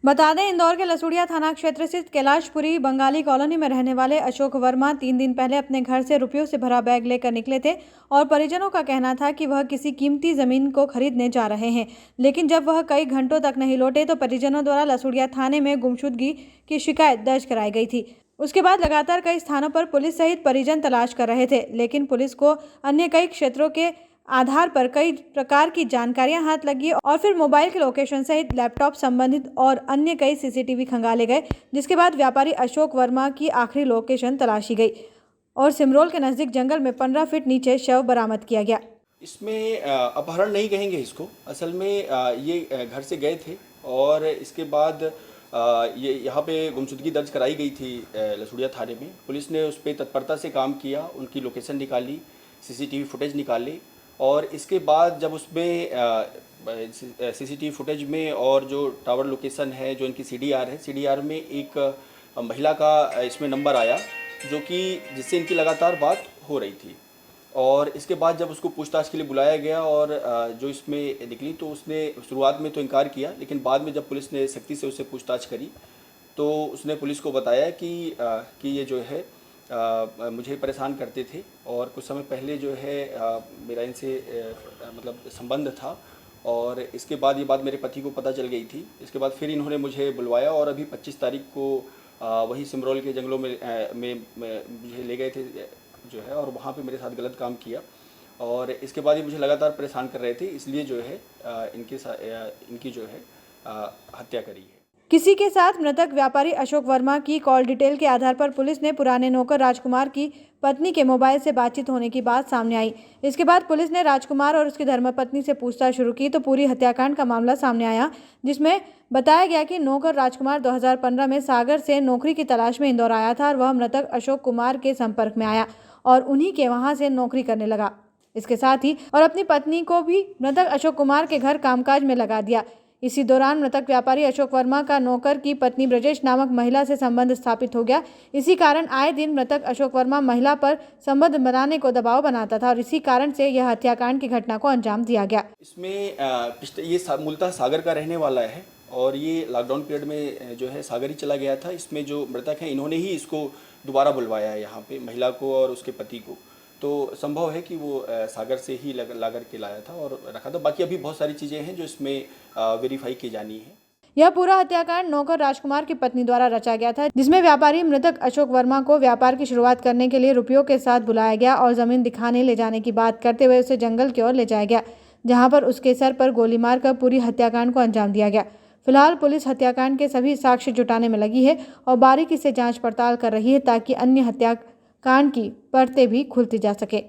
बता दें, इंदौर के लसूड़िया थाना क्षेत्र स्थित कैलाशपुरी बंगाली कॉलोनी में रहने वाले अशोक वर्मा 3 दिन पहले अपने घर से रुपयों से भरा बैग लेकर निकले थे और परिजनों का कहना था कि वह किसी कीमती जमीन को खरीदने जा रहे हैं। लेकिन जब वह कई घंटों तक नहीं लौटे तो परिजनों द्वारा लसूड़िया थाने में गुमशुदगी की शिकायत दर्ज कराई गई थी। उसके बाद लगातार कई स्थानों पर पुलिस सहित परिजन तलाश कर रहे थे, लेकिन पुलिस को अन्य कई क्षेत्रों के आधार पर कई प्रकार की जानकारियां हाथ लगी और फिर मोबाइल के लोकेशन सहित लैपटॉप संबंधित और अन्य कई सीसीटीवी खंगाले गए, जिसके बाद व्यापारी अशोक वर्मा की आखिरी लोकेशन तलाशी गई और सिमरोल के नजदीक जंगल में 15 फीट नीचे शव बरामद किया गया। इसमें अपहरण नहीं कहेंगे इसको, असल में ये घर से गए थे और इसके बाद ये यहाँ पे गुमशुदगी दर्ज कराई गई थी लसूड़िया थाने में। पुलिस ने उस पर तत्परता से काम किया, उनकी लोकेशन निकाली, सीसीटीवी फुटेज निकाले और इसके बाद जब उसमें सीसीटीवी फुटेज में और जो टावर लोकेशन है, जो इनकी सीडीआर है, सीडीआर में एक महिला का इसमें नंबर आया जो कि जिससे इनकी लगातार बात हो रही थी। और इसके बाद जब उसको पूछताछ के लिए बुलाया गया और जो इसमें निकली तो उसने शुरुआत में तो इनकार किया, लेकिन बाद में जब पुलिस ने सख्ती से उससे पूछताछ करी तो उसने पुलिस को बताया कि ये जो है मुझे परेशान करते थे और कुछ समय पहले जो है मेरा इनसे मतलब संबंध था और इसके बाद ये बात मेरे पति को पता चल गई थी। इसके बाद फिर इन्होंने मुझे बुलवाया और अभी 25 तारीख को वही सिमरोल के जंगलों में मुझे ले गए थे जो है और वहाँ पे मेरे साथ गलत काम किया और इसके बाद ये मुझे लगातार परेशान कर रहे थे, इसलिए जो है इनकी जो है हत्या करी है। किसी के साथ मृतक व्यापारी अशोक वर्मा की कॉल डिटेल के आधार पर पुलिस ने पुराने नौकर राजकुमार की पत्नी के मोबाइल से बातचीत होने की बात सामने आई। इसके बाद पुलिस ने राजकुमार और उसकी धर्मपत्नी से पूछताछ शुरू की तो पूरी हत्याकांड का मामला सामने आया, जिसमें बताया गया कि नौकर राजकुमार 2015 में सागर से नौकरी की तलाश में इंदौर आया था और वह मृतक अशोक कुमार के संपर्क में आया और उन्हीं के वहां से नौकरी करने लगा। इसके साथ ही और अपनी पत्नी को भी मृतक अशोक कुमार के घर कामकाज में लगा दिया। इसी दौरान मृतक व्यापारी अशोक वर्मा का नौकर की पत्नी ब्रजेश नामक महिला से संबंध स्थापित हो गया। इसी कारण आए दिन मृतक अशोक वर्मा महिला पर संबंध बनाने को दबाव बनाता था और इसी कारण से यह हत्याकांड की घटना को अंजाम दिया गया। इसमें ये मूलतः सागर का रहने वाला है और ये लॉकडाउन पीरियड में जो है सागर ही चला गया था। इसमें जो मृतक है इन्होंने ही इसको दोबारा बुलवाया है यहाँ पे, महिला को और उसके पति को। तो संभव है कि वो सागर से ही ला करके लाया था और रखा था। बाकी अभी बहुत सारी चीज़ें हैं जो इसमें वेरीफाई की जानी है। यह पूरा हत्याकांड नौकर राजकुमार की पत्नी द्वारा रचा गया था, जिसमें व्यापारी मृतक अशोक वर्मा को व्यापार की शुरुआत करने के लिए रुपयों के साथ बुलाया गया और जमीन दिखाने ले जाने की बात करते हुए उसे जंगल की ओर ले जाया गया, जहां पर उसके सर पर गोली मारकर पूरी हत्याकांड को अंजाम दिया गया। फिलहाल पुलिस हत्याकांड के सभी साक्ष्य जुटाने में लगी है और बारीकी से जांच पड़ताल कर रही है ताकि अन्य हत्याकांड की परतें भी खुलती जा सके।